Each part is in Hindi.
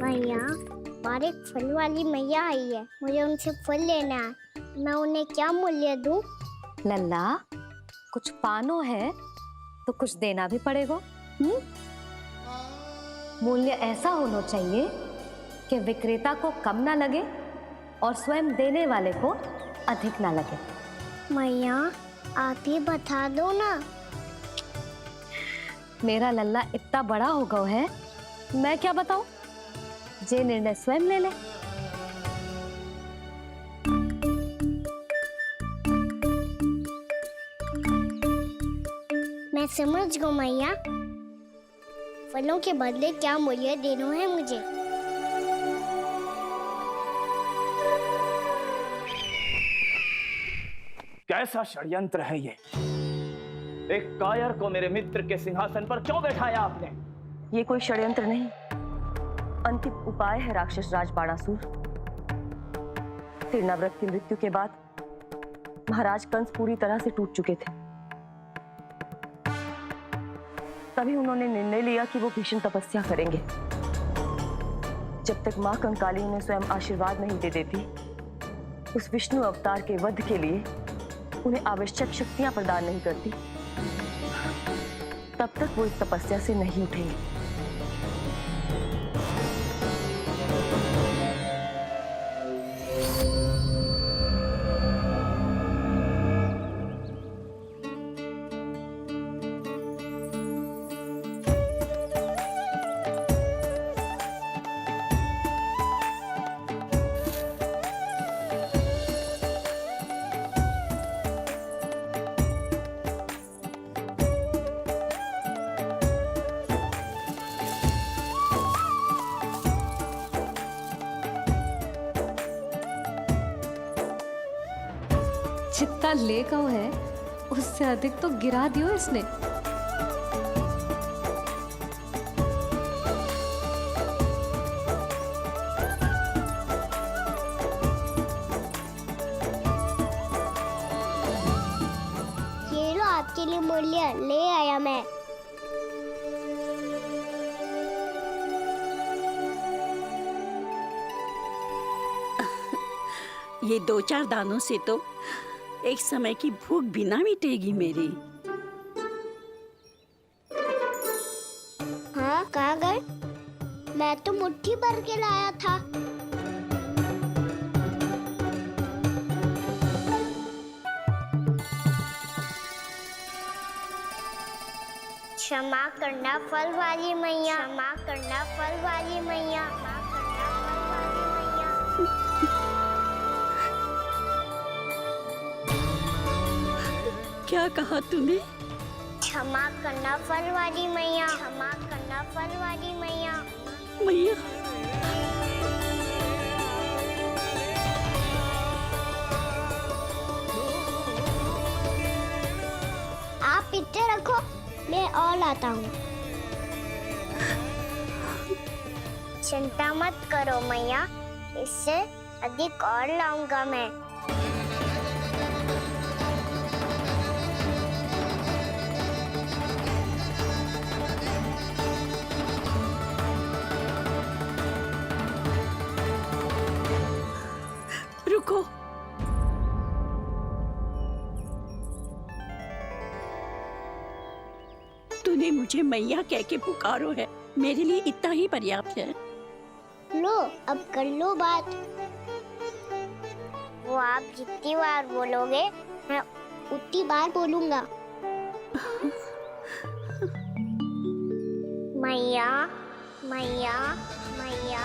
भैया, बाहर एक फल वाली मैया आई है, मुझे उनसे फल लेना है। मैं उन्हें क्या मूल्य दूं? लल्ला, कुछ पानो है तो कुछ देना भी पड़ेगा। मूल्य ऐसा होना चाहिए कि विक्रेता को कम ना लगे और स्वयं देने वाले को अधिक ना लगे। मैया, आप ही बता दो ना। मेरा लल्ला इतना बड़ा हो गया है, मैं क्या बताऊं? जे निर्णय स्वयं ले ले। मैं समझ गई मैया, फलों के बदले क्या मूल्य देना है मुझे। कैसा षड्यंत्र है ये? एक कायर को मेरे मित्र के सिंहासन पर क्यों बैठाया आपने? ये कोई षड्यंत्र नहीं, अंतिम उपाय है राक्षस राज बाणासुर। तिरनाव्रत की मृत्यु के बाद महाराज कंस पूरी तरह से टूट चुके थे। तभी उन्होंने निर्णय लिया कि वो भीषण तपस्या करेंगे। जब तक मां कंकाली उन्हें स्वयं आशीर्वाद नहीं दे देती, उस विष्णु अवतार के वध के लिए उन्हें आवश्यक शक्तियां प्रदान नहीं करती, तब तक वो इस तपस्या से नहीं उठेंगे। जितना ले गओ है उससे अधिक तो गिरा दियो इसने। ये लो आपके लिए मूल्य, ले आया मैं। ये 2-4 दानों से तो एक समय की भूख भी ना मिटेगी मेरी। हाँ, कहाँ गए? मैं तो मुट्ठी भर के लाया था। क्षमा करना फल वाली मैया, क्षमा करना फल वाली मैया, क्षमा करना फल वाली मैया। क्या कहा तूने? क्षमा करना फल वाली मैया, क्षमा करना फल वाली मैया। मैया, आप इतने रखो, मैं और लाता हूँ। चिंता मत करो मैया, इससे अधिक और लाऊंगा मैं। रुको। तूने मुझे मैया कह के पुकारो है, मेरे लिए इतना ही पर्याप्त है। लो, अब कर लो बात। वो आप जितनी बार बोलोगे, मैं उतनी बार बोलूंगा। मैया, मैया, मैया।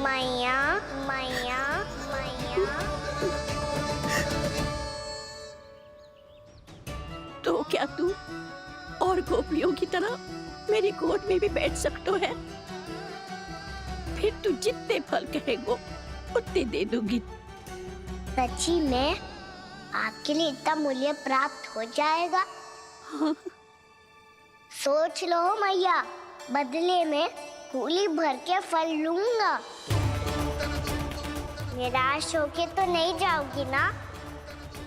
मैया, मैया, मैया। तो क्या तू और गोपियों की तरह मेरी गोद में भी बैठ सकते है? फिर तू जितने फल कहेगो उतने दे दूंगी। सच्ची में आपके लिए इतना मूल्य प्राप्त हो जाएगा? हाँ। सोच लो मैया, बदले में कूली भर के फल लूंगा। निराश होके तो नहीं जाओगी ना?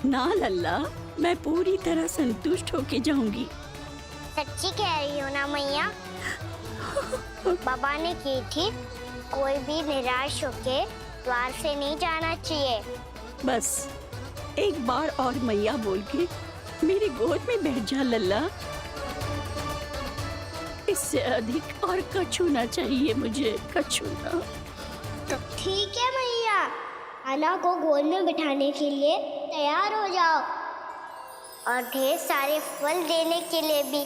ना लल्ला, मैं पूरी तरह संतुष्ट होके जाऊंगी। सच्ची कह रही हो ना मैया? बाबा ने की थी, कोई भी निराश होके द्वार से नहीं जाना चाहिए। बस एक बार और मैया बोल के मेरी गोद में बैठ जा लल्ला। इससे अधिक और कछु ना चाहिए मुझे, कछु ना। तो ठीक है मैया, अन्ना को गोद में बिठाने के लिए तैयार हो जाओ और ढेर सारे फल देने के लिए भी।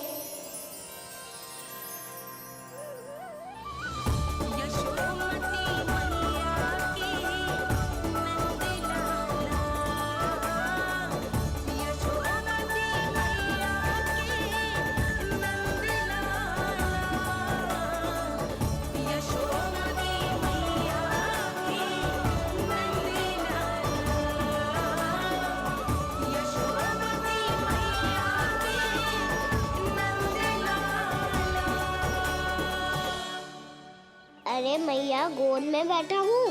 अरे मैया, गोद में बैठा हूँ,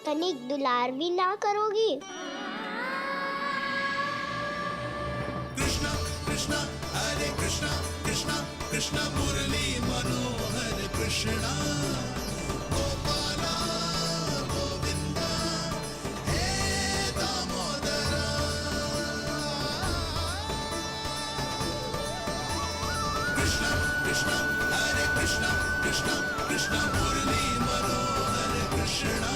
तनिक दुलार भी ना करोगी? कृष्णा कृष्णा हरे कृष्णा कृष्णा कृष्णा मुरली मनोहर कृष्णा गोपाला गोविंदा हे दामोदरा। कृष्णा कृष्णा हरे कृष्णा कृष्णा कृष्णा मुरली मनोहर कृष्णा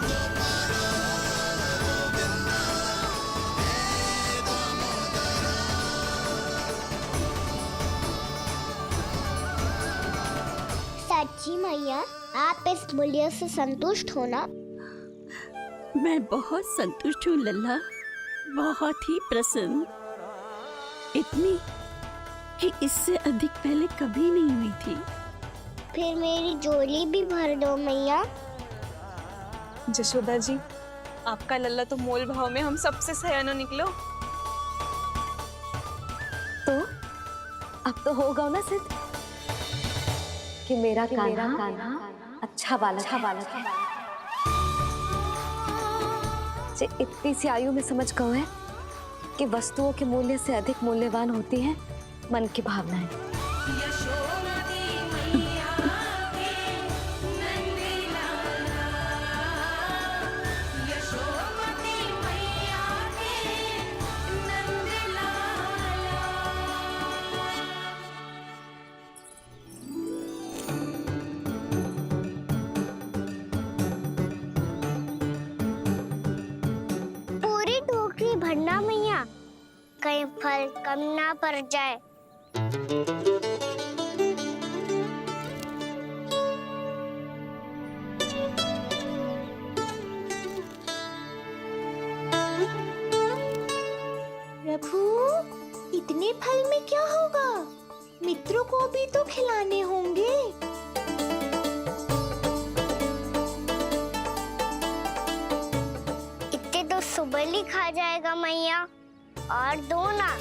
गोपाला गोविंदा हे दामोदरा। सच्ची मैया, आप इस मूल्य से संतुष्ट हो ना? मैं बहुत संतुष्ट हूँ लल्ला, बहुत ही प्रसन्न। इतनी कि इससे अधिक पहले कभी नहीं हुई थी। फिर मेरी झोली भी भर दो मैया। जशोदा जी, आपका लल्ला तो मोल भाव में हम सबसे सयाना निकलो। तो अब तो होगा ना सिद्ध कि मेरा कान्हा अच्छा बालक है। जे इतनी सी आयु में समझ गए है कि वस्तुओं के मूल्य से अधिक मूल्यवान होती है मन की भावनाएं। पूरी टोकरी भरना मैया, कहीं फल कम ना पड़ जाए। प्रभु, इतने फल में क्या होगा? मित्रों को भी तो खिलाने होंगे। इतने तो सुबह ही खा जाएगा मैया, और दो ना।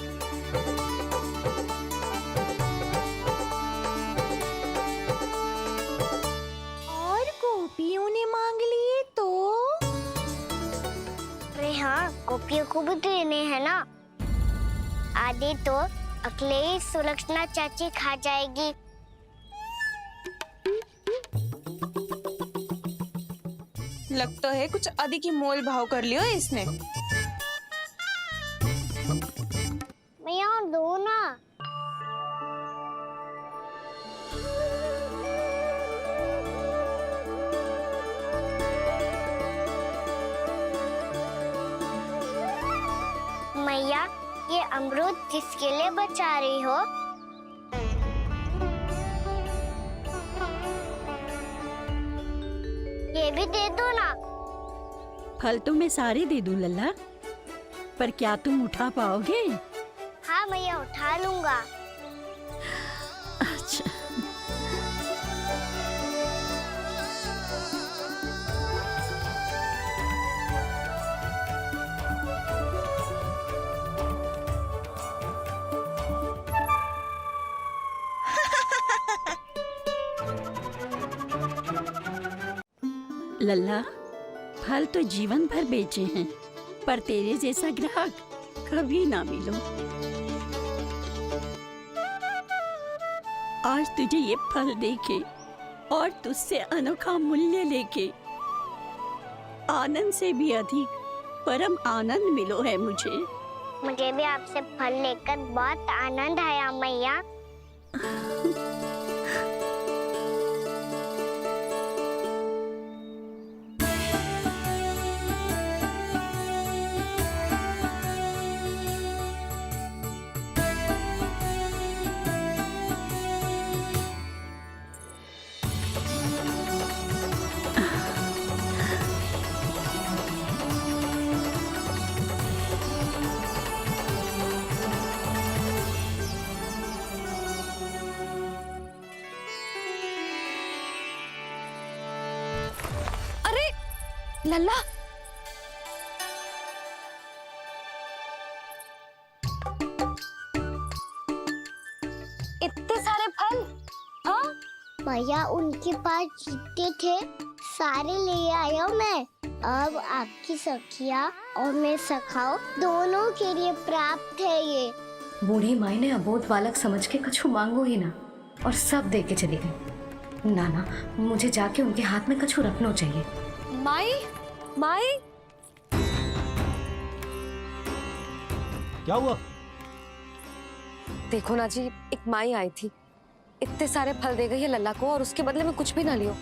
और गोपियों ने मांग लिए तो? अरे हाँ, गोपियों को भी देने हैं ना। आधे तो अकेले सुलक्षणा चाची खा जाएगी। लगता है कुछ अधिक ही मोल भाव कर लियो इसने। मैया और दो ना। मैया, ये अमरूद किसके लिए बचा रही हो? ये भी दे दो ना। फल तो मैं सारे दे दूं लल्ला, पर क्या तुम उठा पाओगे? हाँ मैया, उठा लूंगा। अच्छा। लल्ला, फल तो जीवन भर बेचे हैं, पर तेरे जैसा ग्राहक कभी ना मिलो। आज तुझे ये फल देके और तुझसे अनोखा मूल्य लेके आनंद से भी अधिक परम आनंद मिलो है मुझे। मुझे भी आपसे फल लेकर बहुत आनंद आया मैया। लल्ला, इतने सारे फल? हाँ भैया उनके पास जितने थे सारे ले आया मैं। अब आपकी सखिया और मैं सखाओ दोनों के लिए प्राप्त है ये। बूढ़ी माई ने अबोध बालक समझ के कछु मांगो ही ना और सब दे के चली गई। नाना, मुझे जाके उनके हाथ में कछु रखना चाहिए। माई, माई, क्या हुआ? देखो ना जी, एक माई आई थी, इतने सारे फल दे गई है लल्ला को और उसके बदले में कुछ भी ना लियो।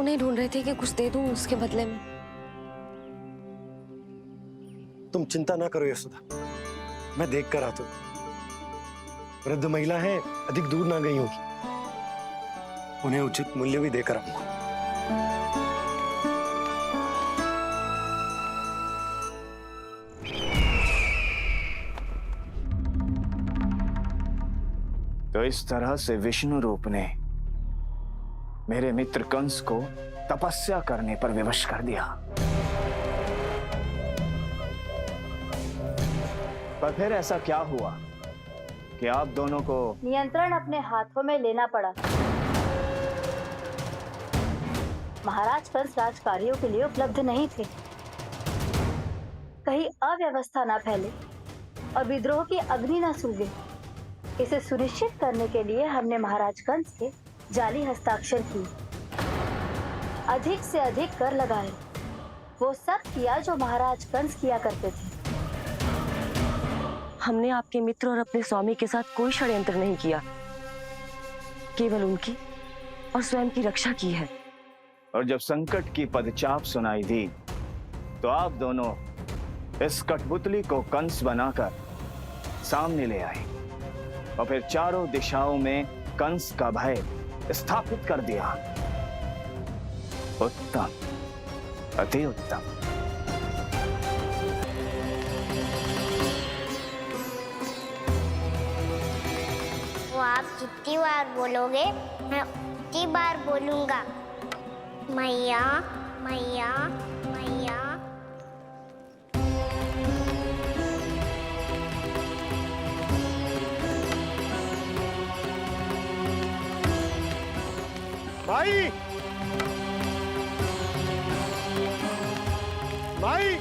उन्हें ढूंढ रहे थे कि कुछ दे दूं उसके बदले में। तुम चिंता ना करो यशोदा, मैं देख कर आता हूं। वृद्ध महिला है, अधिक दूर ना गई होगी, उन्हें उचित मूल्य भी देकर आऊंगा। तो इस तरह से विष्णु रूप ने मेरे मित्र कंस को तपस्या करने पर विवश कर दिया। पर फिर ऐसा क्या हुआ कि आप दोनों को नियंत्रण अपने हाथों में लेना पड़ा। महाराज कंस राजकार्यों के लिए उपलब्ध नहीं थे। कहीं अव्यवस्था ना फैले और विद्रोह की अग्नि ना सूझे, इसे सुनिश्चित करने के लिए हमने महाराज कंस के जाली हस्ताक्षर किए, अधिक से अधिक कर लगाए, वो सब किया जो महाराज कंस किया करते थे। हमने आपके मित्र और अपने स्वामी के साथ कोई षड्यंत्र नहीं किया, केवल उनकी और स्वयं की रक्षा की है। और जब संकट की पदचाप सुनाई दी तो आप दोनों इस कठपुतली को कंस बनाकर सामने ले आए और फिर चारों दिशाओं में कंस का भय स्थापित कर दिया। उत्तम, अति उत्तम। वो आप जितनी बार बोलोगे मैं उतनी बार बोलूंगा। मैया मैया मैया। माई, माई,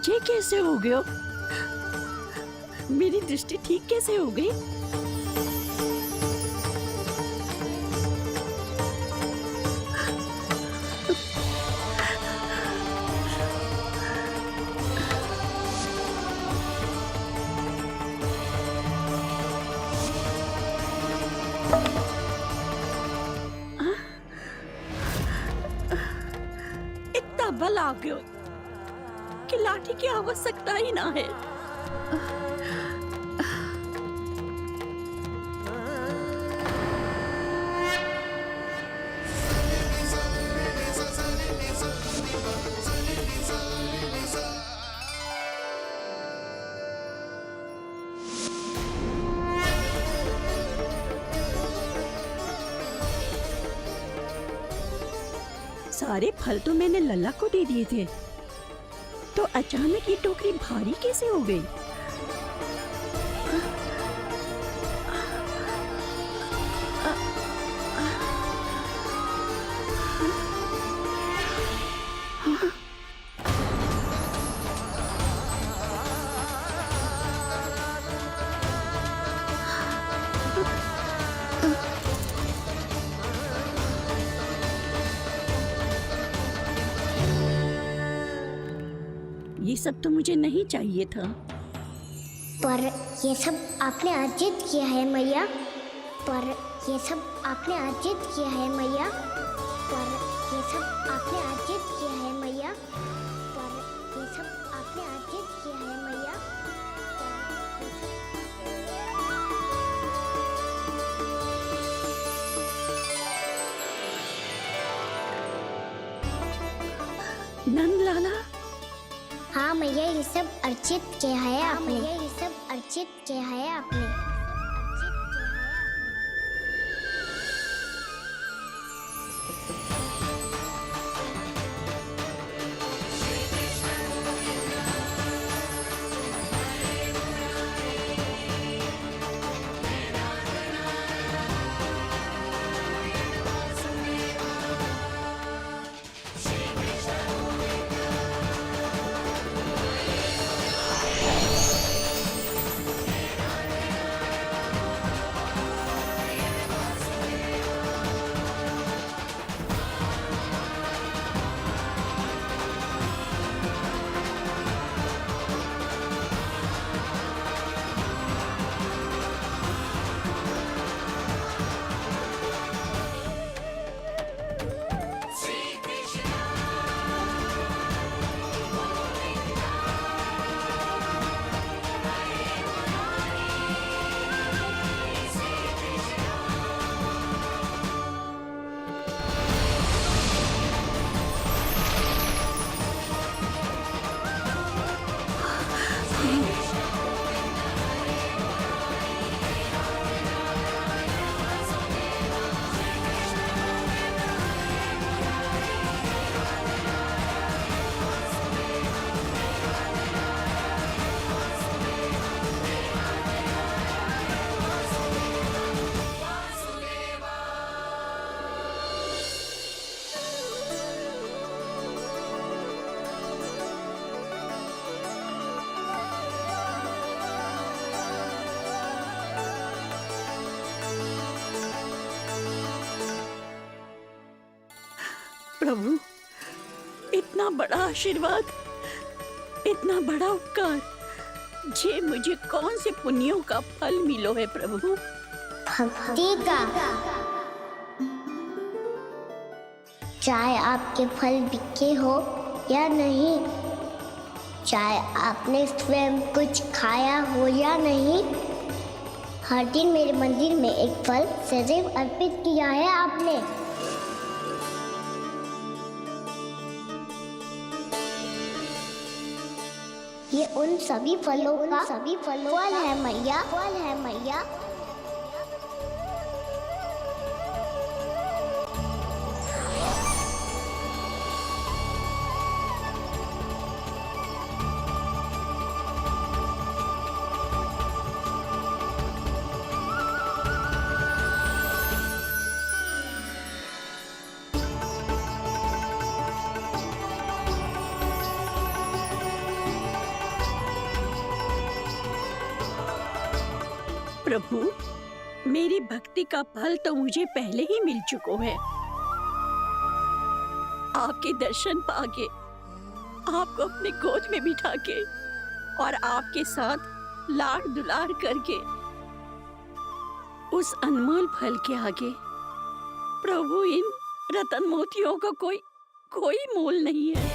ये कैसे हो गया? मेरी दृष्टि ठीक कैसे हो गई? इतना बल आ गया कि लाठी की आवश्यकता ही ना है। सारे फल तो मैंने लल्ला को दे दिए थे, तो अचानक ये टोकरी भारी कैसे हो गई? ये सब तो मुझे नहीं चाहिए था। पर ये सब आपने अर्जित किया है मैया। पर ये सब आपने अर्जित किया है मैया। पर ये सब आपने अर्जित किया है मैया। पर ये सब आपने अर्जित किया है मैया। नंद लाला, हाँ मैया, ये सब अर्जित किया है आपने। ये सब अर्जित किया है आपने। प्रभु, इतना बड़ा आशीर्वाद, इतना बड़ा उपकार, जे मुझे कौन से पुण्यों का फल मिलो है प्रभु? भक्ति का। चाहे आपके फल बिके हो या नहीं, चाहे आपने स्वयं कुछ खाया हो या नहीं, हर दिन मेरे मंदिर में एक फल सदैव अर्पित किया है आपने। ये उन सभी फलों का फल है मैया। फल है मैया। प्रभु, मेरी भक्ति का फल तो मुझे पहले ही मिल चुका है। आपके दर्शन पाके, आपको अपने गोद में बिठा के और आपके साथ लाड दुलार करके, उस अनमोल फल के आगे प्रभु इन रतन मोतियों का कोई मोल नहीं है।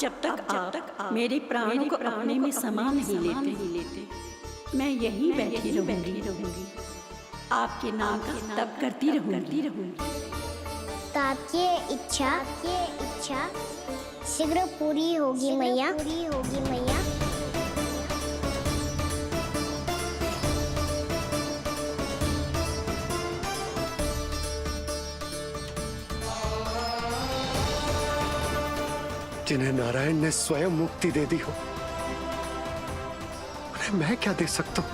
जब तक आप मेरे प्राणों को अपने में समा नहीं लेते मैं यहीं बैठी रहूंगी, आपके नाम का तब करती रहूंगी। तो आपकी इच्छा शीघ्र पूरी होगी मैया। जिन्हें नारायण ने स्वयं मुक्ति दे दी हो, उन्हें मैं क्या दे सकता हूं?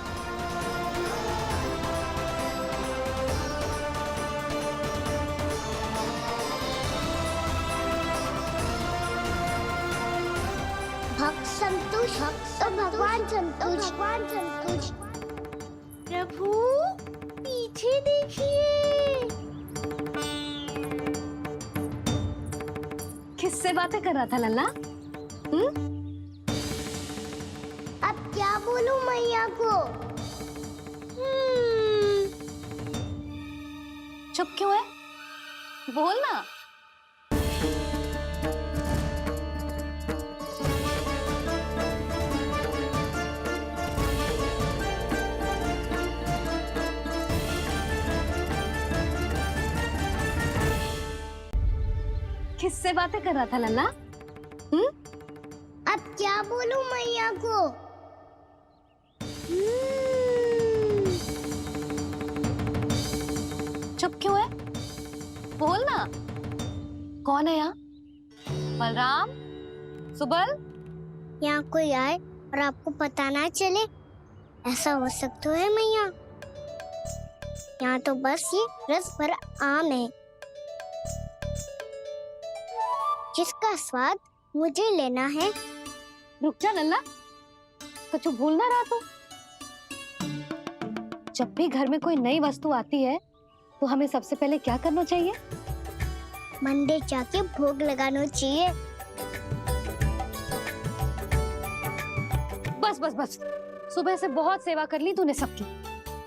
भक्त संतोष तो भगवान संतोष। प्रभु पीछे देखिए। किससे बातें कर रहा था लल्ला? अब क्या बोलूं मैया को? चुप क्यों है? बोल ना। किससे बातें कर रहा था लल्ला? अब क्या बोलूं मैया को? चुप क्यों है? बोल ना। कौन है यहाँ? बलराम, सुबल? यहाँ कोई आए और आपको पता ना चले, ऐसा हो सकता है मैया? यहाँ तो बस ये रस भर आम है जिसका स्वाद मुझे लेना है। रुक जा लल्ला, कुछ भूल ना रहा तू। जब भी घर में कोई नई वस्तु आती है तो हमें सबसे पहले क्या करना चाहिए? मंदिर जाके भोग लगाना चाहिए। बस बस बस, सुबह से बहुत सेवा कर ली तूने सबकी,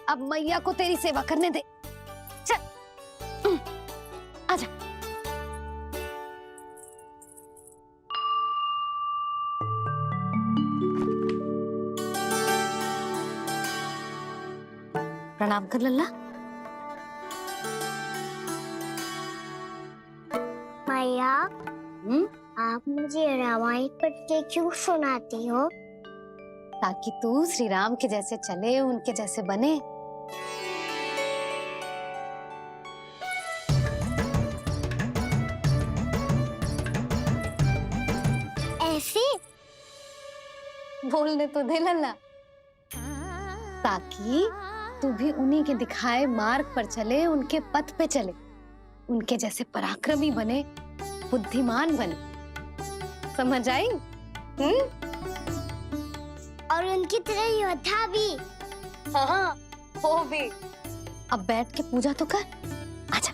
अब मैया को तेरी सेवा करने दे। चल आजा। प्रणाम कर लल्ला। मैया, आप मुझे रामायण पढ़ के क्यों सुनाती हो? ताकि तू श्री राम के जैसे चले, उनके जैसे बने। ऐसे बोलने तो दे लल्ला, ताकि तू भी उन्हीं के दिखाए मार्ग पर चले, उनके पथ पे चले, उनके जैसे पराक्रमी बने, बुद्धिमान बने। समझ आई? और उनकी तरह योद्धा भी। हाँ, वो भी। अब बैठ के पूजा तो कर। आजा।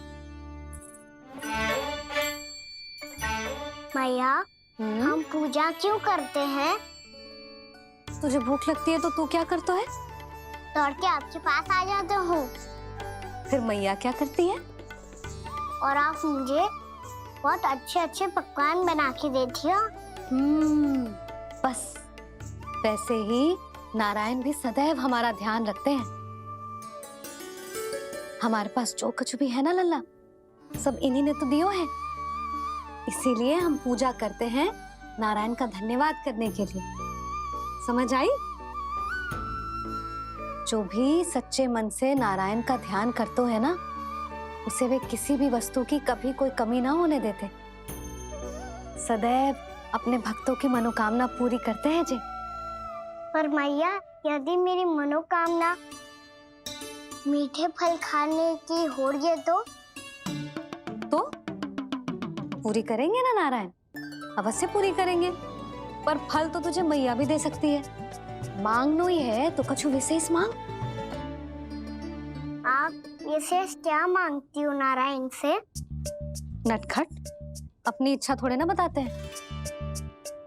मैया, हम पूजा क्यों करते हैं? तुझे भूख लगती है तो तू क्या करता है? दौड़ के आपके पास आ जाते हो। फिर मैया क्या करती है? और आप मुझे बहुत अच्छे अच्छे पकवान बना के देती हो। बस वैसे ही नारायण भी सदैव हमारा ध्यान रखते हैं। हमारे पास जो कुछ भी है ना लल्ला, सब इन्हीं ने तो दियो है। इसीलिए हम पूजा करते हैं नारायण का धन्यवाद करने के लिए। समझ आई? जो भी सच्चे मन से नारायण का ध्यान करते है ना, उसे वे किसी भी वस्तु की कभी कोई कमी ना होने देते। सदैव अपने भक्तों की मनोकामना पूरी करते हैं जी। पर मैया, यदि मेरी मनोकामना मीठे फल खाने की हो रही है तो पूरी करेंगे ना नारायण, अवश्य पूरी करेंगे। पर फल तो तुझे मैया भी दे सकती है। मांगनो ही है तो कछु विशेष मांग। आप विशेष क्या मांगती हो नारायण से? नटखट, अपनी इच्छा थोड़े ना बताते हैं।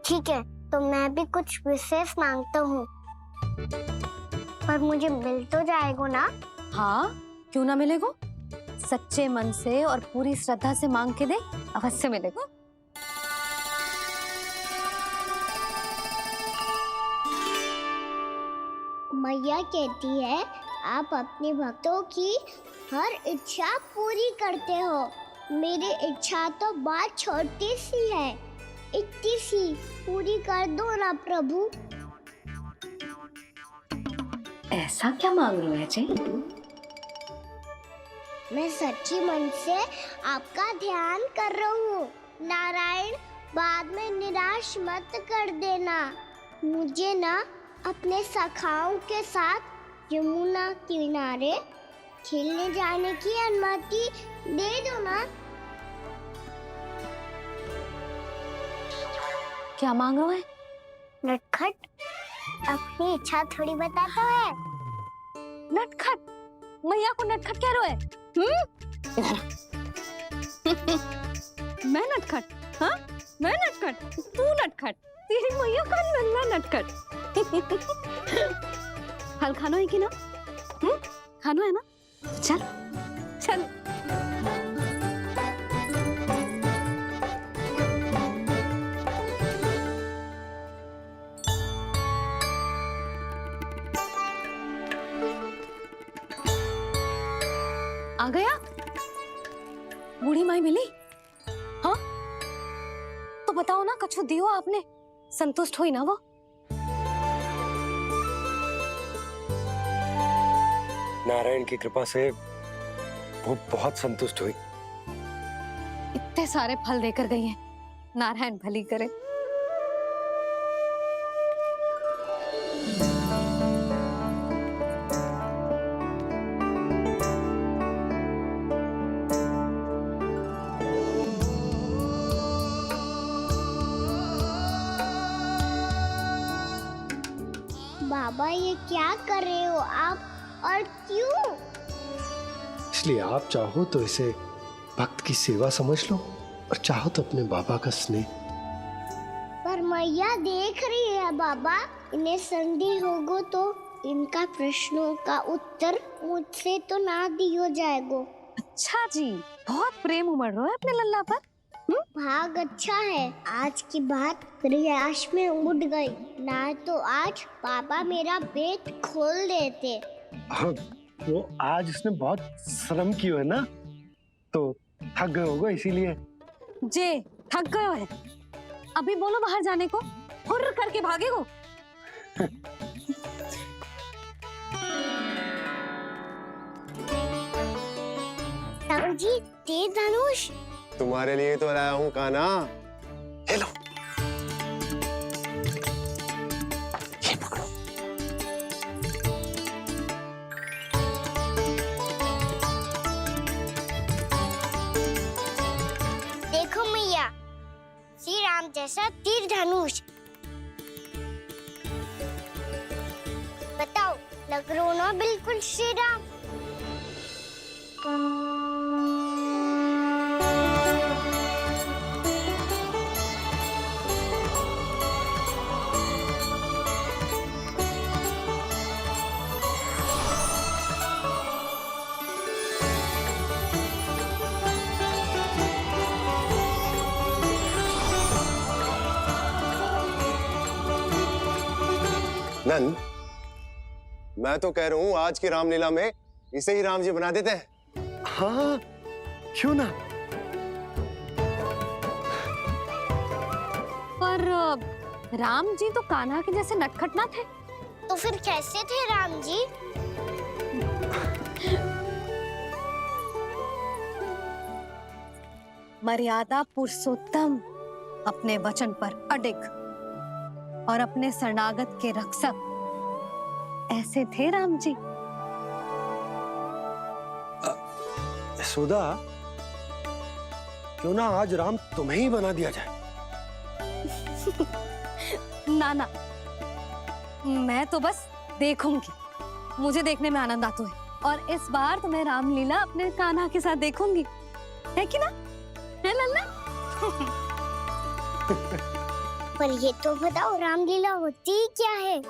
ठीक है, तो मैं भी कुछ विशेष मांगता हूँ, पर मुझे मिल तो जाएगा ना? हाँ, क्यों ना मिलेगा? सच्चे मन से और पूरी श्रद्धा से मांग के दे, अवश्य मिलेगा। मैया कहती है आप अपने भक्तों की हर इच्छा पूरी करते हो। मेरी इच्छा तो बहुत छोटी सी है, इतनी सी पूरी कर दो ना प्रभु। ऐसा क्या मांग रहे हो अजय? मैं सच्ची मन से आपका ध्यान कर रहा हूँ। नारायण, बाद में निराश मत कर देना। मुझे ना अपने सखाओं के साथ यमुना किनारे खेलने जाने की अनुमति दे दो ना। क्या मांग रहे हो? नटखट अपनी इच्छा थोड़ी बताता है। नटखट? मैया को नटखट कह रहे हो? मैं नटखट? हाँ, मैं नटखट, तू नटखट, तेरी मैया का नन्ना नटखट। हल खानो है कि ना? खानो है ना? चल चल। आ गया? बूढ़ी माई मिली? हाँ, तो बताओ ना, कछु दियो आपने, संतुष्ट हुई ना वो? नारायण की कृपा से वो बहुत संतुष्ट हुई। इतने सारे फल देकर गई हैं, नारायण भली करे। बाबा ये क्या कर रहे हो आप, और क्यों? इसलिए आप चाहो तो इसे भक्त की सेवा समझ लो, और चाहो तो अपने बाबा का स्नेह। पर मैया देख रही है बाबा, इन्हें संदेह होगो तो इनका प्रश्नों का उत्तर मुझसे तो ना दियो जाएगो। अच्छा जी, बहुत प्रेम उमड़ रहा है अपने लल्ला पर। भाग अच्छा है, आज की बात प्रयास में उड़ गई, ना तो आज पापा मेरा पेट खोल देते। हाँ, वो आज उसने बहुत श्रम किया है ना, तो थक गए होगा इसीलिए। जे थक गयो है, अभी बोलो बाहर जाने को, हुर्र करके भागेगो। राम जी, तेज धनुष। तुम्हारे लिए तो लाया हूँ कान्हा। ले लो। ये पकड़ो। देखो मैया, श्री राम जैसा तीर धनुष। बताओ, लग रहा हो ना बिल्कुल श्री राम? नंद, मैं तो कह रहा हूँ आज की रामलीला में इसे ही राम जी बना देते हैं। हाँ, क्यों ना? पर राम जी तो कान्हा के जैसे नटखट ना थे। तो फिर कैसे थे राम जी? मर्यादा पुरुषोत्तम, अपने वचन पर अडिग और अपने शरणागत के रक्षक, ऐसे थे राम जी। यशोदा, क्यों ना आज राम तुम्हें ही बना दिया जाए? ना ना, मैं तो बस देखूंगी, मुझे देखने में आनंद आता है, और इस बार तो मैं रामलीला अपने कान्हा के साथ देखूंगी, है कि ना? है लल्ला? पर ये तो बताओ, रामलीला होती क्या है?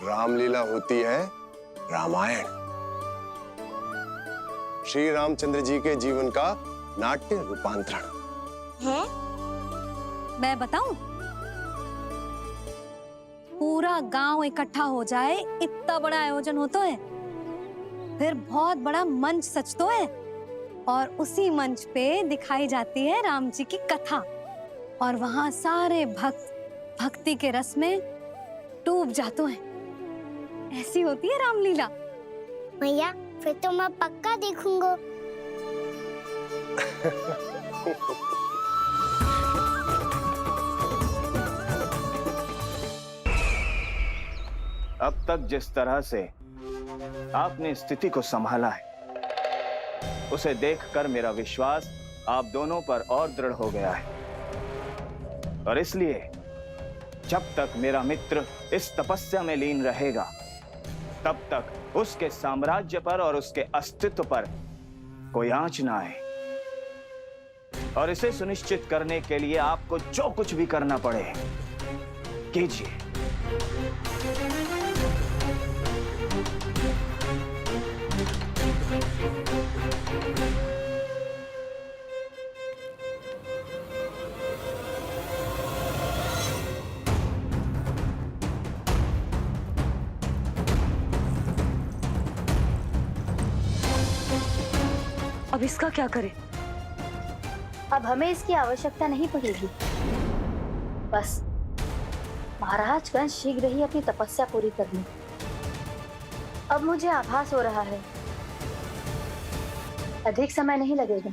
रामलीला होती है रामायण, श्री रामचंद्र जी के जीवन का नाट्य रूपांतरण है? मैं बताऊं? पूरा गांव इकट्ठा हो जाए, इतना बड़ा आयोजन होता है, फिर बहुत बड़ा मंच सजतो है और उसी मंच पे दिखाई जाती है राम जी की कथा और वहां सारे भक्त भक्ति के रस में डूब जाते हैं। ऐसी होती है रामलीला। मैया फिर तो मैं पक्का देखूंगा। अब तक जिस तरह से आपने स्थिति को संभाला है, उसे देखकर मेरा विश्वास आप दोनों पर और दृढ़ हो गया है। और इसलिए जब तक मेरा मित्र इस तपस्या में लीन रहेगा, तब तक उसके साम्राज्य पर और उसके अस्तित्व पर कोई आंच ना आए। और इसे सुनिश्चित करने के लिए आपको जो कुछ भी करना पड़े, कीजिए। अब इसका क्या करें? अब हमें इसकी आवश्यकता नहीं पड़ेगी। बस महाराज कंस शीघ्र ही अपनी तपस्या पूरी कर लें। अब मुझे आभास हो रहा है अधिक समय नहीं लगेगा।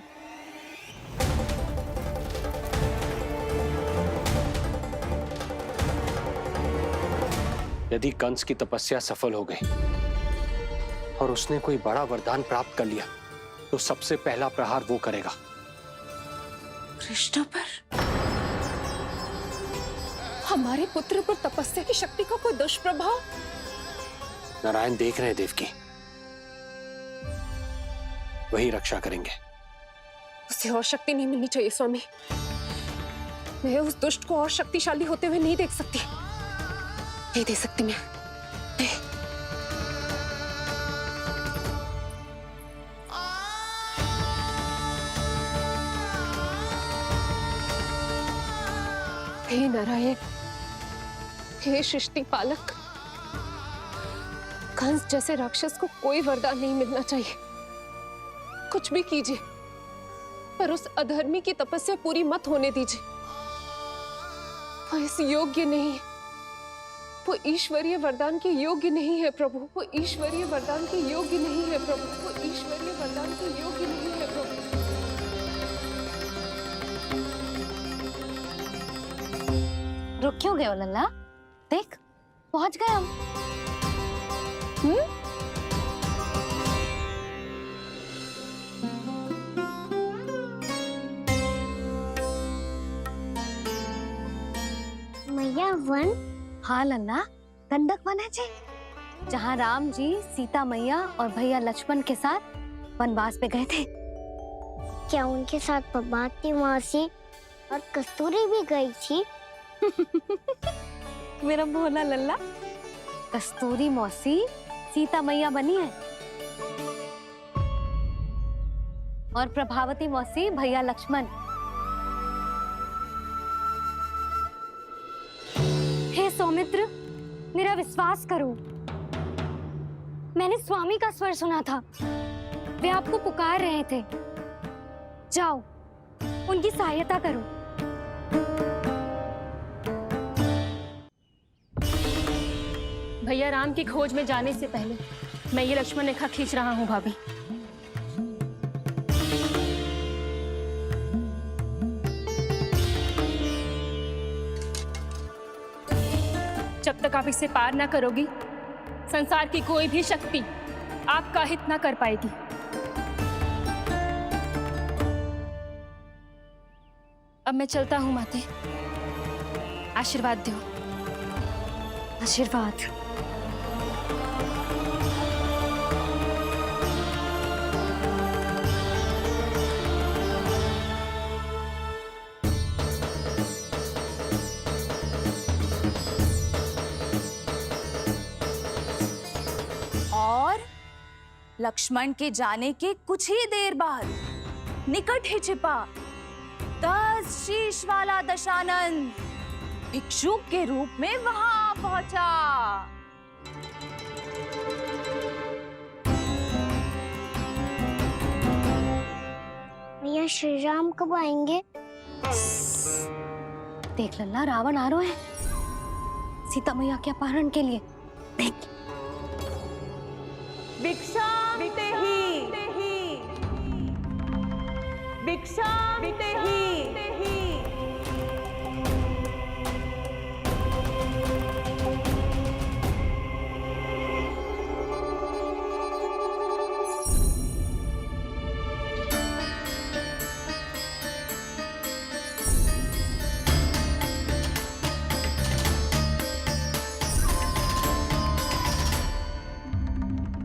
यदि कंस की तपस्या सफल हो गई और उसने कोई बड़ा वरदान प्राप्त कर लिया, तो सबसे पहला प्रहार वो करेगा। कृष्ण पर, हमारे पुत्र पर तपस्या की शक्ति का कोई दुष्प्रभाव? नारायण देख रहे हैं देवकी, वही रक्षा करेंगे। उसे और शक्ति नहीं मिलनी चाहिए स्वामी। मैं उस दुष्ट को और शक्तिशाली होते हुए नहीं देख सकती, नहीं दे सकती मैं। हे नारायण, हे सृष्टि पालक, कंस जैसे राक्षस को कोई वरदान नहीं मिलना चाहिए। कुछ भी कीजिए, पर उस अधर्मी की तपस्या पूरी मत होने दीजिए। वो इस योग्य नहीं है, वो ईश्वरीय वरदान के योग्य नहीं है प्रभु। वो ईश्वरीय वरदान के योग्य नहीं है प्रभु। वो ईश्वरीय वरदान के योग्य नहीं है प्रभु। रुक क्यों गए हो लल्ला? देख पहुंच गए हम। मैया वन? हाँ लल्ला, गंडक वन है जी, जहाँ राम जी सीता मैया और भैया लक्ष्मण के साथ वनवास पे गए थे। क्या उनके साथ पद्मावती मौसी और कस्तूरी भी गई थी? मेरा भोला लल्ला, कस्तूरी मौसी सीता मैया बनी है और प्रभावती मौसी भैया लक्ष्मण। हे सौमित्र, मेरा विश्वास करो, मैंने स्वामी का स्वर सुना था। वे आपको पुकार रहे थे। जाओ, उनकी सहायता करो। भैया राम की खोज में जाने से पहले मैं ये लक्ष्मण रेखा खींच रहा हूँ भाभी। जब तक आप इसे पार ना करोगी, संसार की कोई भी शक्ति आपका हित ना कर पाएगी। अब मैं चलता हूँ माते, आशीर्वाद दो। आशीर्वाद। और लक्ष्मण के जाने के कुछ ही देर बाद निकट ही छिपा 10 शीश वाला दशानन भिक्षुक के रूप में वहां पहुंचा। मैया श्री राम कब आएंगे? देख लल्ला, रावण आ रहा है सीता मैया के अपहरण के लिए। देख। भिक्षा देहि, भिक्षा देहि।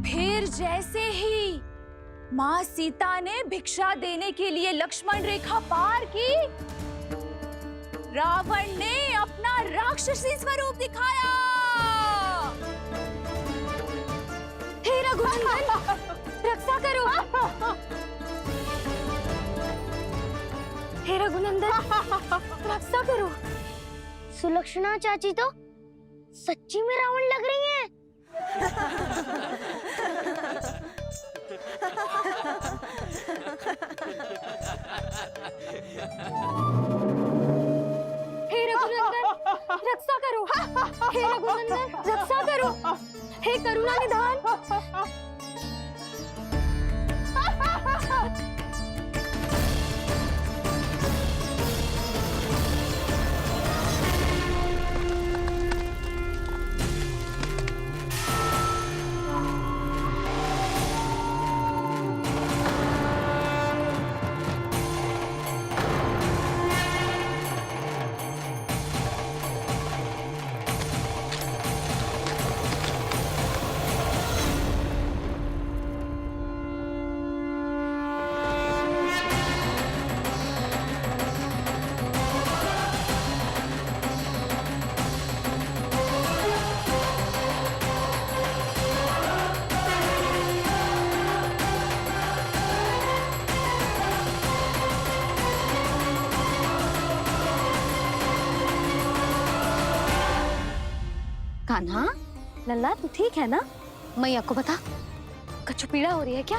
फिर जैसे ही माँ सीता ने भिक्षा देने के लिए लक्ष्मण रेखा पार की, रावण ने अपना राक्षसी स्वरूप दिखाया। हे रघुनंदन, रक्षा करो। हे रघुनंदन, रक्षा करो। सुलक्षणा चाची तो सच्ची में रावण लग रही हैं। हे रघुनंदन, रक्षा करो। हे रघुनंदन, रक्षा करो। हे करुणा निधान। कान्हा, लल्ला तू ठीक है ना? मैया को बता, कछु पीड़ा हो रही है क्या?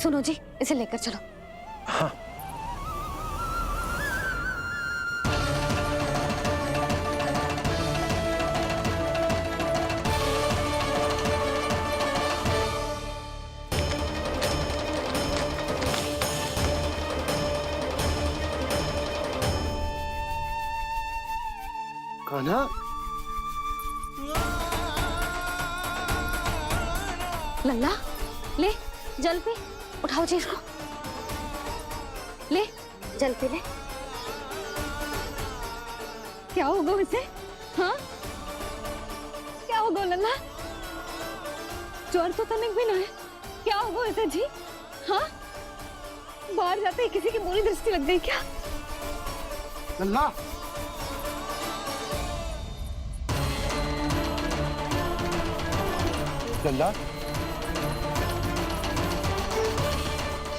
सुनो जी, इसे लेकर चलो। हाँ। कान्हा, लल्ला ले जल पी, उठाओ जी इसको, ले जल पी ले। क्या होगा उसे? हाँ, क्या होगा लल्ला? ज्वर तो तनिक भी ना है, क्या होगा इसे जी? हाँ, बाहर जाते ही किसी की बुरी दृष्टि लग गई क्या? लल्ला, लल्ला,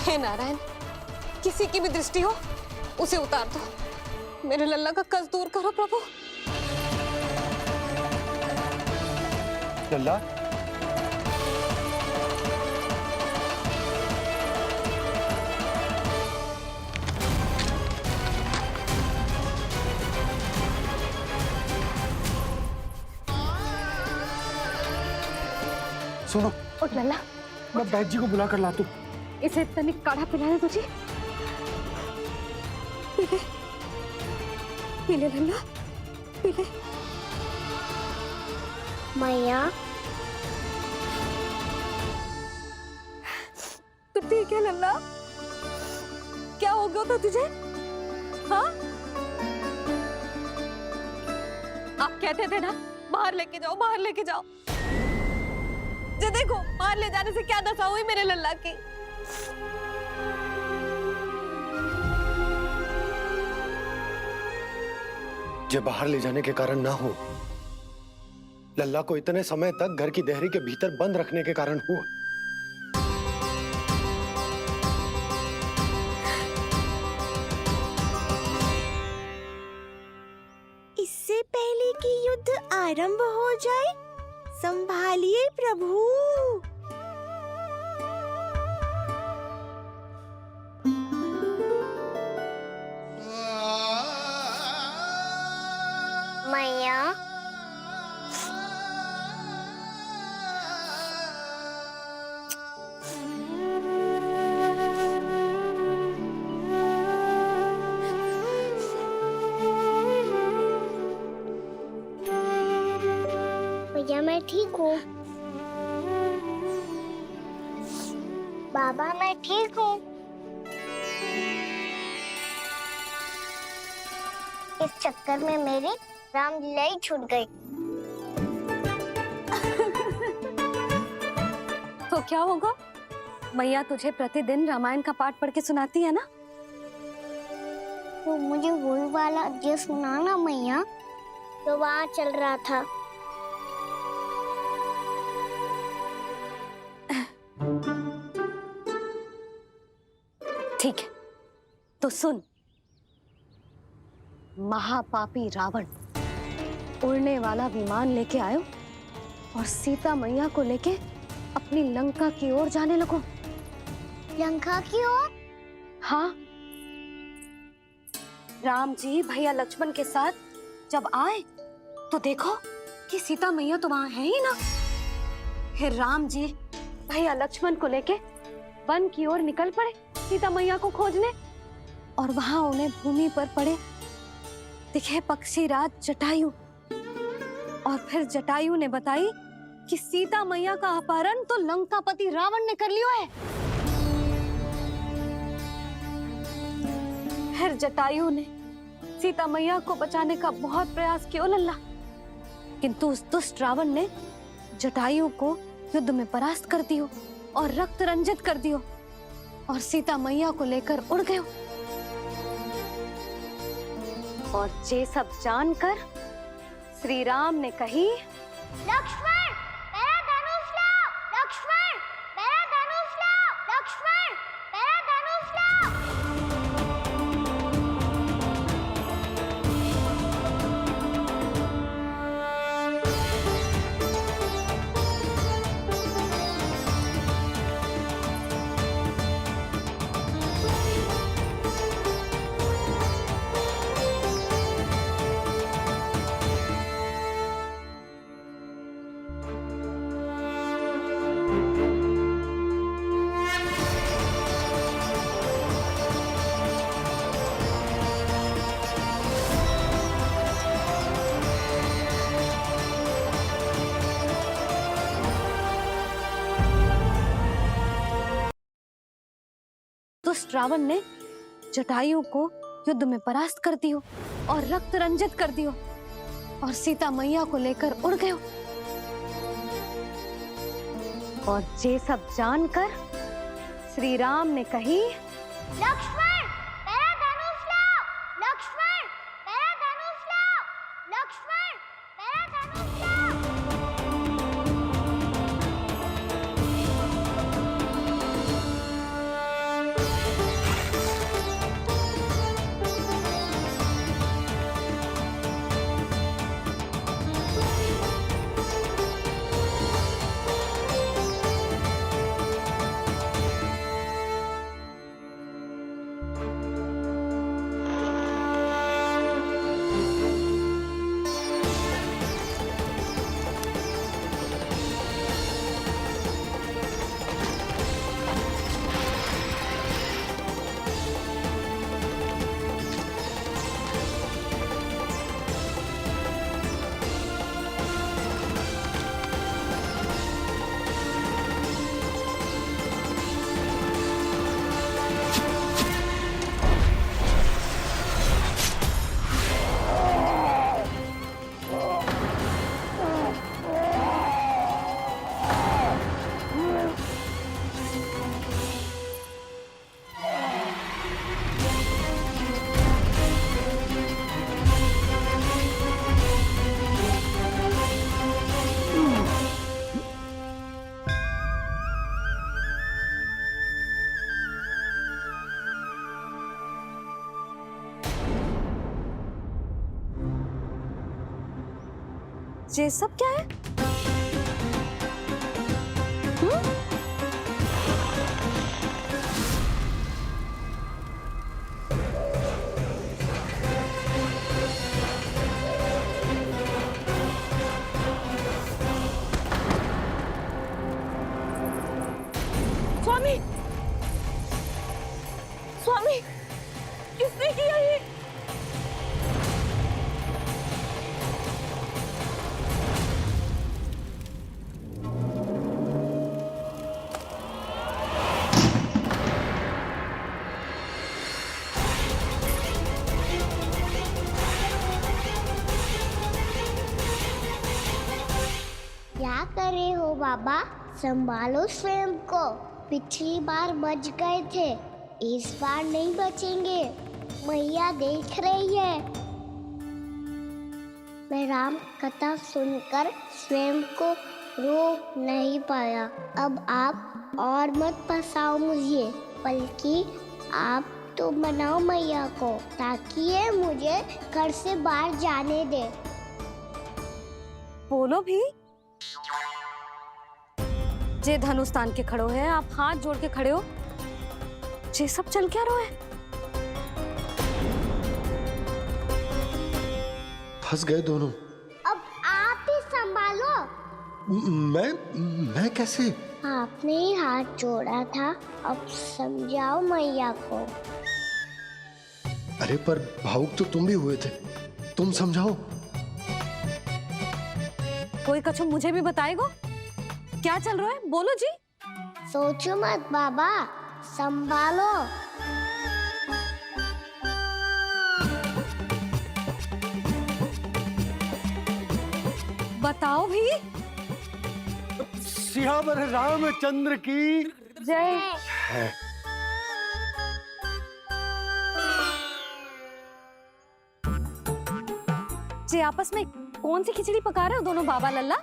हे नारायण, किसी की भी दृष्टि हो उसे उतार दो। मेरे लल्ला का कष्ट दूर करो प्रभु। लल्ला, सुनो, उठ लल्ला, मैं बैद जी को बुला कर लाता हूँ। इसे तनिक काढ़ा पिलाने दो जी। पी ले, पी ले लल्ला, पी ले। मैया, तू ठीक है लल्ला? क्या हो गया था तुझे? हाँ? आप कहते थे ना, बाहर लेके जाओ, बाहर लेके जाओ। जे देखो, बाहर ले जाने से क्या दशा हुई मेरे लल्ला की। ये बाहर ले जाने के कारण ना हो, लल्ला को इतने समय तक घर की देहरी के भीतर बंद रखने के कारण हुआ। है कि युद्ध आरंभ हो जाए। संभालिए प्रभु। मैया, भैया मैं ठीक हूँ। बाबा मैं ठीक हूँ। इस चक्कर में मेरी रामलीला ही छूट गई। तो क्या होगा? मैया तुझे प्रतिदिन रामायण का पाठ पढ़ के सुनाती है ना? तो मुझे वही वाला अध्याय सुनाना मैया, जो वहाँ चल रहा था। ठीक है, तो सुन। महापापी रावण उड़ने वाला विमान लेके आयो और सीता मैया को लेके अपनी लंका की ओर जाने लगो। लंका की ओर? हाँ, राम जी भैया लक्ष्मण के साथ जब आए तो देखो कि सीता मैया तो वहां है ही ना। फिर राम जी भैया लक्ष्मण को लेके वन की ओर निकल पड़े सीता मैया को खोजने, और वहां उन्हें भूमि पर पड़े दिखे पक्षीराज जटायु। और फिर जटायु ने बताई कि सीता मैया का अपहरण तो लंकापति रावण ने कर लियो है। फिर जटायु ने सीता मैया को बचाने का बहुत प्रयास किया लल्ला, किंतु उस दुष्ट रावण ने जटायु को युद्ध में परास्त कर दियो और रक्त रंजित कर दियो और सीता मैया को लेकर उड़ गयो। और ये सब जानकर श्री राम ने कही, लक्ष्मण मेरा धनुष लाओ, लक्ष्मण मेरा धनुष लाओ, लक्ष्मण मेरा धनुष लाओ। दुष्ट रावण ने जटायु को युद्ध में परास्त कर दियो और रक्त रंजित कर दियो और सीता मैया को लेकर उड़ गयो। और ये सब जानकर श्री राम ने कही, लक्ष्मण मेरा धनुष लाओ, लक्ष्मण मेरा धनुष लाओ, लक्ष्मण मेरा धनुष लाओ। ये सब क्या है? स्वामी, स्वामी, किसने किया ये? क्या कर रहे हो बाबा? संभालो स्वयं को। पिछली बार बच गए थे, इस बार नहीं बचेंगे। मैया देख रही है। मैं राम कथा सुनकर स्वयं को रोक नहीं पाया। अब आप और मत फंसाओ मुझे, बल्कि आप तो मनाओ मैया को, ताकि ये मुझे घर से बाहर जाने दे। बोलो भी। जे धनुष तान के खड़ो है, आप हाथ जोड़ के खड़े हो। ये सब चल क्या रहा है? फंस गए दोनों। अब आप ही संभालो। मैं कैसे? आपने ही हाथ जोड़ा था, अब समझाओ मैया को। अरे पर भावुक तो तुम भी हुए थे, तुम समझाओ। कोई कछु मुझे भी बताएगो? क्या चल रहा है? बोलो जी। सोचो मत बाबा, संभालो। बताओ भी। सियावर रामचंद्र की जय। है। जे आपस में कौन सी खिचड़ी पका रहे हो दोनों बाबा लल्ला?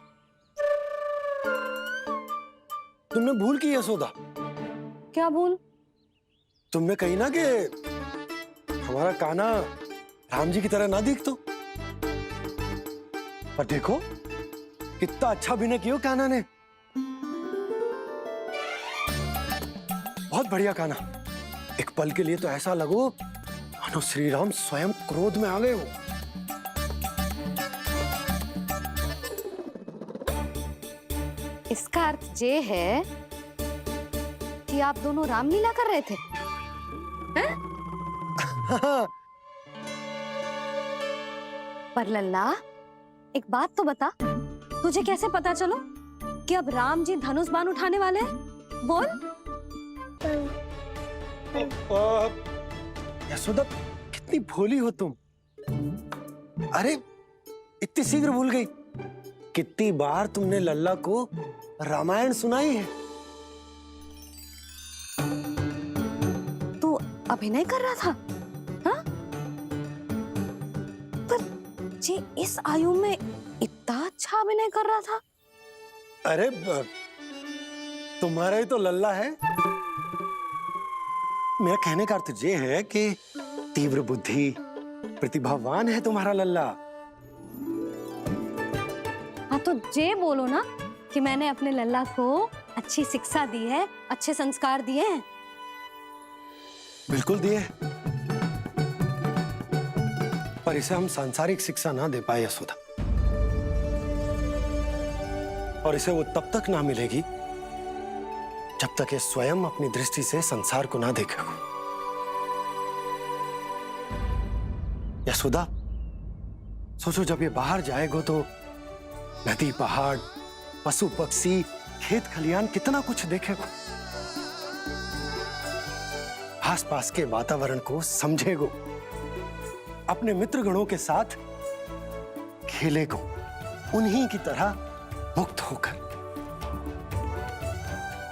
तुमने भूल की यशोदा? क्या भूल? तुमने कही ना कि हमारा कान्हा राम जी की तरह ना दिख तो। पर देखो कितना अच्छा अभिनय किया कान्हा ने। बहुत बढ़िया कान्हा। एक पल के लिए तो ऐसा लगो मानो श्री राम स्वयं क्रोध में आ गए हो। इसका अर्थ ये है कि आप दोनों रामलीला कर रहे थे, हैं? पर लल्ला, एक बात तो बता, तुझे कैसे पता चलो कि अब राम जी धनुष बाण उठाने वाले हैं? बोल। यशोदा कितनी भोली हो तुम। अरे इतनी शीघ्र भूल गई। कितनी बार तुमने लल्ला को रामायण सुनाई है। तू अभिनय कर रहा था, हाँ? पर जी इस आयु में इतना अच्छा अभिनय कर रहा था। अरे तुम्हारा ही तो लल्ला है। मेरा कहने का अर्थ ये है कि तीव्र बुद्धि, प्रतिभावान है तुम्हारा लल्ला। हाँ तो जे बोलो ना कि मैंने अपने लल्ला को अच्छी शिक्षा दी है, अच्छे संस्कार दिए हैं। बिल्कुल दिए, पर इसे हम सांसारिक शिक्षा ना दे पाए यशोदा। और इसे वो तब तक ना मिलेगी जब तक ये स्वयं अपनी दृष्टि से संसार को ना देखेगा। यशोदा सोचो, जब ये बाहर जाएगा तो नदी, पहाड़, पशु पक्षी, खेत खलियान कितना कुछ देखेगा। आसपास के वातावरण को समझेगो, अपने मित्र गणों के साथ खेलेगो, उन्हीं की तरह मुक्त होकर।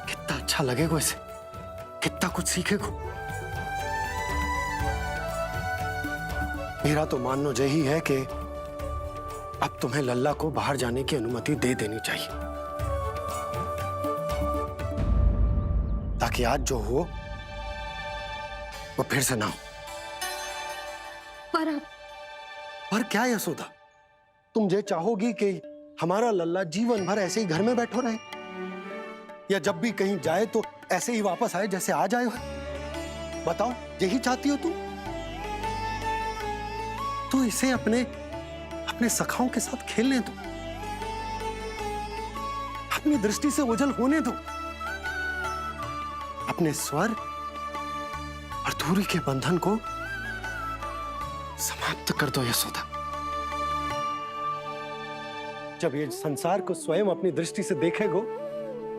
कितना अच्छा लगेगा इसे, कितना कुछ सीखेगो। मेरा तो मानना यही है कि अब तुम्हें लल्ला को बाहर जाने की अनुमति दे देनी चाहिए, ताकि आज जो हो वो फिर से ना हो। पर पर क्या यशोदा, तुम ये चाहोगी कि हमारा लल्ला जीवन भर ऐसे ही घर में बैठो रहे, या जब भी कहीं जाए तो ऐसे ही वापस आए जैसे आज आए हो? बताओ, यही चाहती हो तुम? तो इसे अपने अपने सखाओं के साथ खेलने दो, अपनी दृष्टि से ओझल होने दो, अपने स्वर और दूरी के बंधन को समाप्त कर दो यशोदा। जब ये संसार को स्वयं अपनी दृष्टि से देखेगो,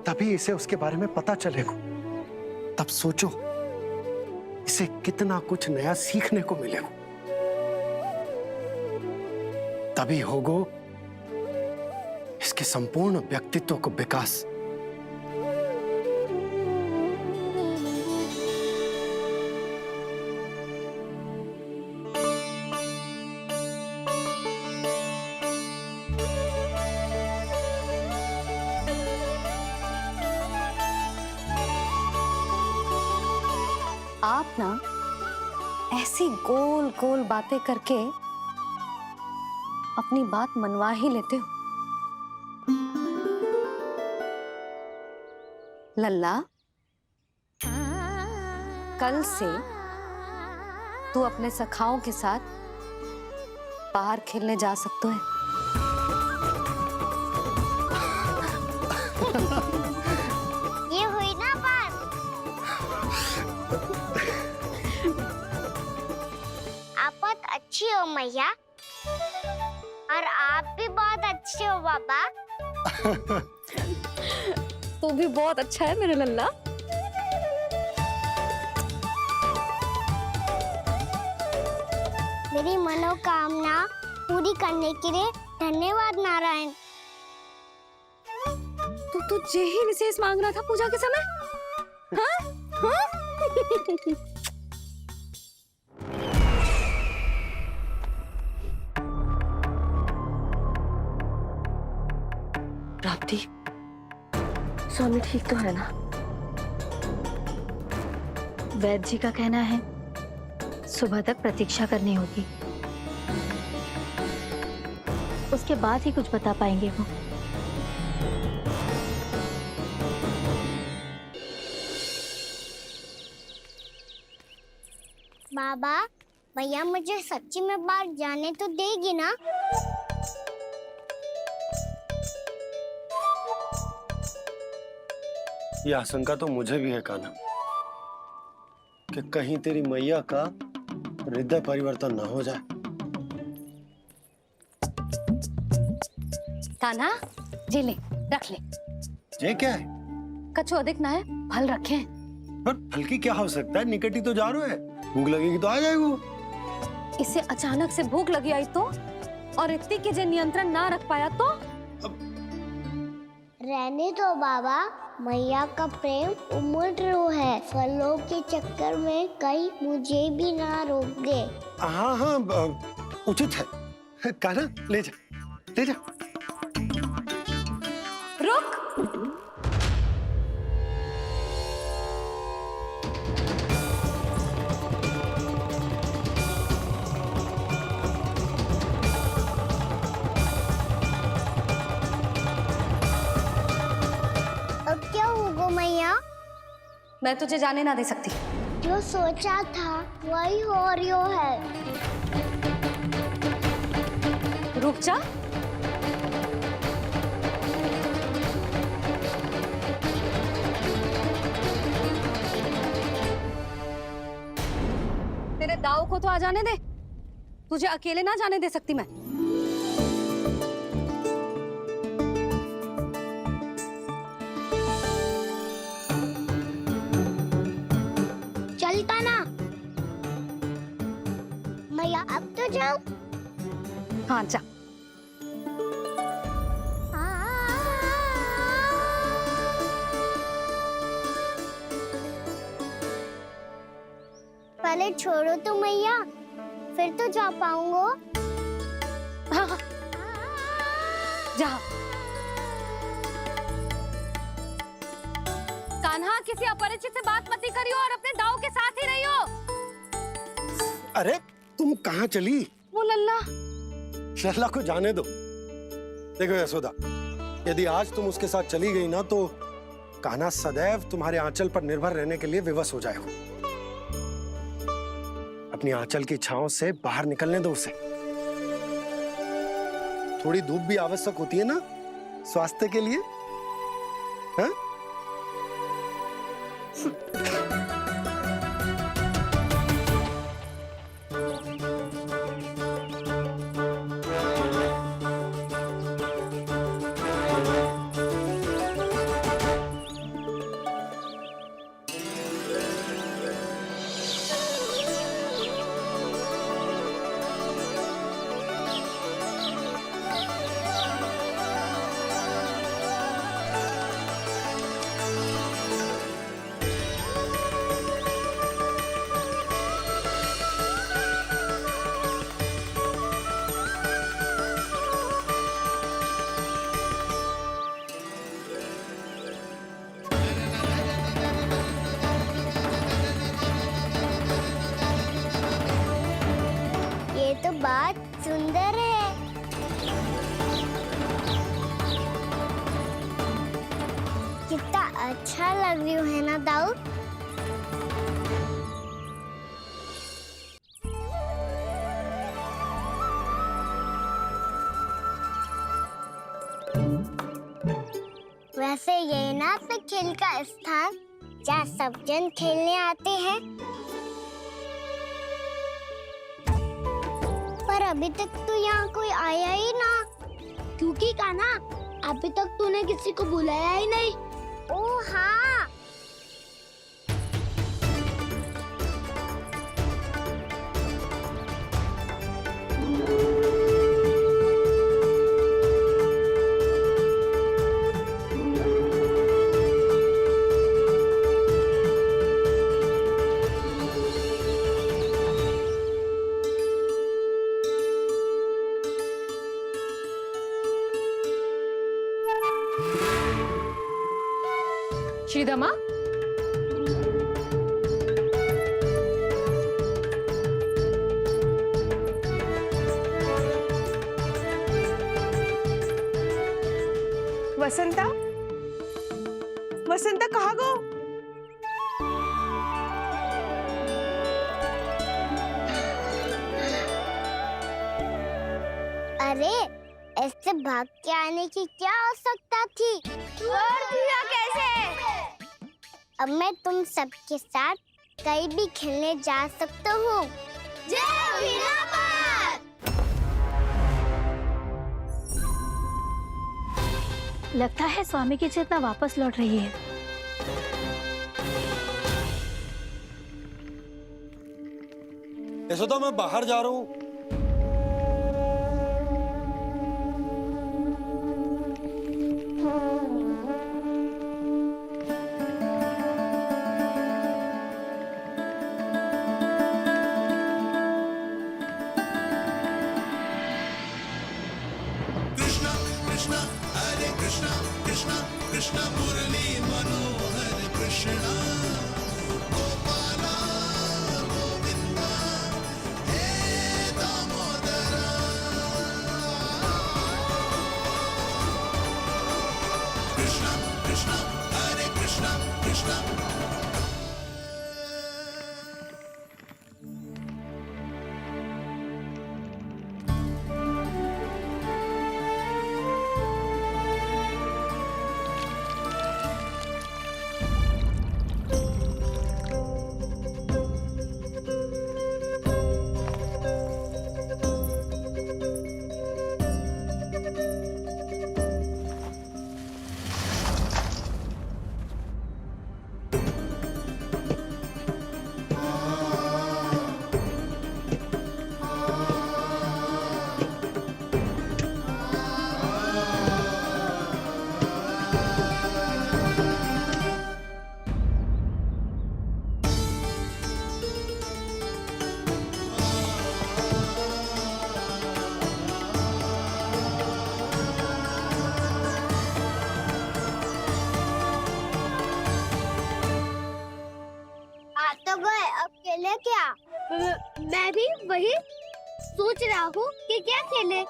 तभी इसे उसके बारे में पता चलेगा। तब सोचो इसे कितना कुछ नया सीखने को मिलेगा। तभी होगो इसके संपूर्ण व्यक्तित्व को विकास। आप ना ऐसी गोल गोल बातें करके अपनी बात मनवा ही लेते हो। लल्ला, कल से तू अपने सखाओं के साथ बाहर खेलने जा सकते है। ये हुई ना बात। आप बहुत अच्छी हो मैया, और आप भी बहुत अच्छे हो पापा। तू भी बहुत अच्छा है मेरे लल्ला। मेरी मनोकामना पूरी करने के लिए धन्यवाद नारायण। तू तुझे ही विशेष मांग रहा था पूजा के समय? हाँ? हाँ? प्राप्ति, स्वामी ठीक तो है ना? वैद्य जी का कहना है सुबह तक प्रतीक्षा करनी होगी, उसके बाद ही कुछ बता पाएंगे वो। बाबा, भैया मुझे सच्ची में बाहर जाने तो देगी ना? ये आशंका तो मुझे भी है कान्हा, कि कहीं तेरी मैया का हृदय परिवर्तन न हो जाए। कान्हा, जे ले, रख ले। ये क्या है? कछु अधिक ना है, फल रखे हैं। पर फल की क्या हो सकता है? निकट ही तो जा रहे हैं, भूख लगेगी तो आ जाएगा। इसे अचानक से भूख लगी आई तो, और इतनी के जे नियंत्रण ना रख पाया तो? रहने दो बाबा, मैया का प्रेम उमड़ रो है। फलों के चक्कर में कहीं मुझे भी ना रोक दे। हाँ हाँ, उचित है। कान्हा, ले जा, ले जा। रुक। अब क्या होगा मैया? मैं तुझे जाने ना दे सकती। जो सोचा था वही हो रही है। रुक जा। तेरे दाव को तो आ जाने दे, तुझे अकेले ना जाने दे सकती मैं। चलता ना मैया, अब तो जाओ। हाँ जा। पहले छोड़ो तो मैया, फिर तो जा पाऊंगा। हाँ, जा। कान्हा, किसी अपरिचित से बात मत करियो और अपने दाव के साथ ही रहियो। अरे तुम कहाँ चली? वो लल्ला। लल्ला को जाने दो, देखो यशोदा, यदि आज तुम उसके साथ चली गई ना तो कान्हा सदैव तुम्हारे आंचल पर निर्भर रहने के लिए विवश हो जाएगा। अपनी आंचल की छांव से बाहर निकलने दो उसे। थोड़ी धूप भी आवश्यक होती है ना स्वास्थ्य के लिए, हाँ? ये तो बात सुंदर है। कितना अच्छा लग रही है ना दाऊ। वैसे ये ना तो खेल का स्थान जहाँ सब जन खेलने आते हैं, पर अभी तक तो यहाँ कोई आया ही ना। क्योंकि कान्हा अभी तक तूने किसी को बुलाया ही नहीं। ओ हाँ, श्रीदमा, वसंता, वसंता कहाँ गो? अरे ऐसे भाग के आने की क्या आवश्यकता थी? और दिया कैसे? अब मैं तुम सबके साथ कहीं भी खेलने जा सकता हूँ। जय वीरापात! लगता है स्वामी की चेतना वापस लौट रही है। यशोदा, मैं बाहर जा रहा हूँ। कृष्णा कृष्णा हरे कृष्णा कृष्णा कृष्णा मुरली मनोहर कृष्णा गोपाला गोविंदा हे दामोदरा कृष्णा कृष्णा हरे कृष्णा कृष्णा खेले क्या? मैं भी वही सोच रहा हूँ कि क्या खेले।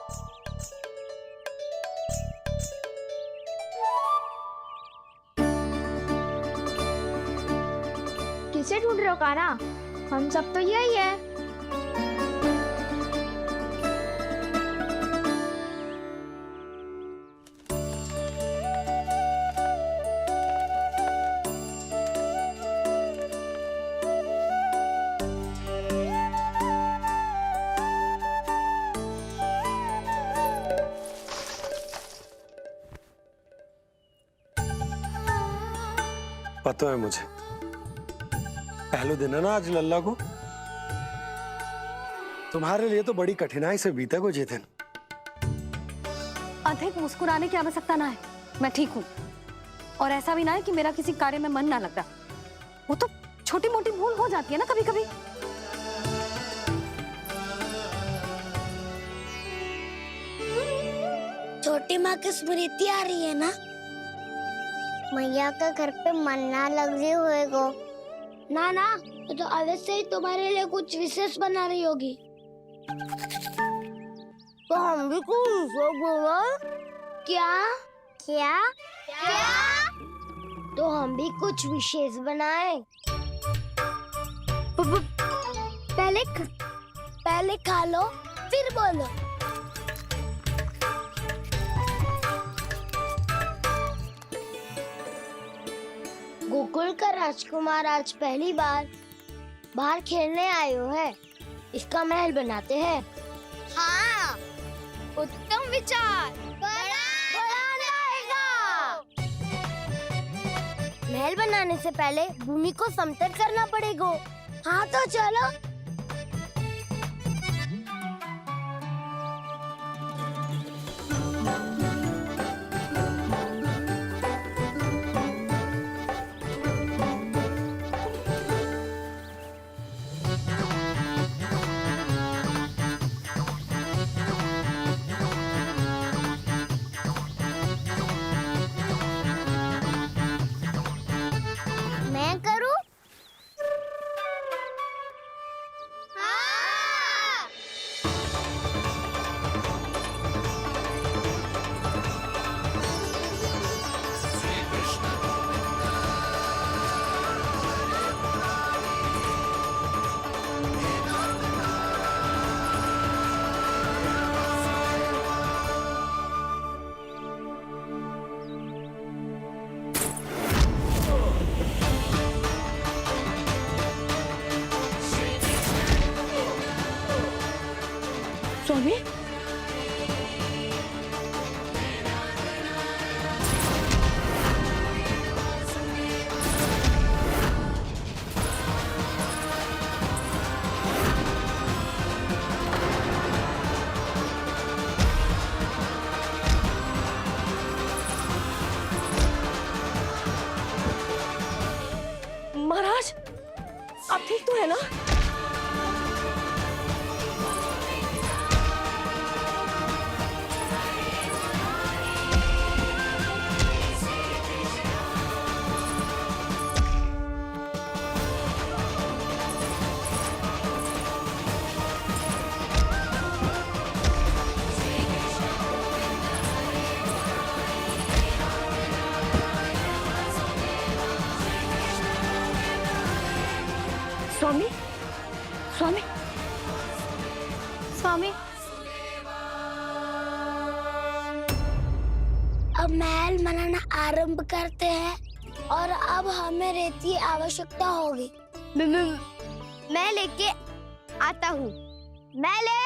से ढूंढ रहे हो कान्हा? हम सब तो यही है। पता है मुझे, पहले दिन है ना आज लल्ला को। तुम्हारे लिए तो बड़ी कठिनाई से बीते को ये दिन। अधिक मुस्कुराने की आवश्यकता ना है, मैं ठीक हूँ। और ऐसा भी ना है कि मेरा किसी कार्य में मन ना लगता। वो तो छोटी मोटी भूल हो जाती है ना कभी कभी। छोटी माँ की स्मृति आ रही है ना? मैया का घर पे मन ना लग रही होएगो। ना ना, तो अवश्य ही तुम्हारे लिए कुछ विशेष बना रही होगी। तो हम भी कुछ विशेष बोला? क्या क्या क्या? तो हम भी कुछ विशेष बनाए। पहले खा लो फिर बोलो। गोकुल का राजकुमार आज पहली बार बाहर खेलने आए हो है। इसका महल बनाते हैं। हाँ, उत्तम विचार। बनाना आएगा। महल बनाने से पहले भूमि को समतल करना पड़ेगा। हाँ तो चलो। मैं करूं? हाँ। स्वामी, महाराज आप ठीक तो है ना? स्वामी, स्वामी, स्वामी, अब महल बनाना आरंभ करते हैं और अब हमें रेत की आवश्यकता होगी। मैं लेके आता हूँ। मैं ले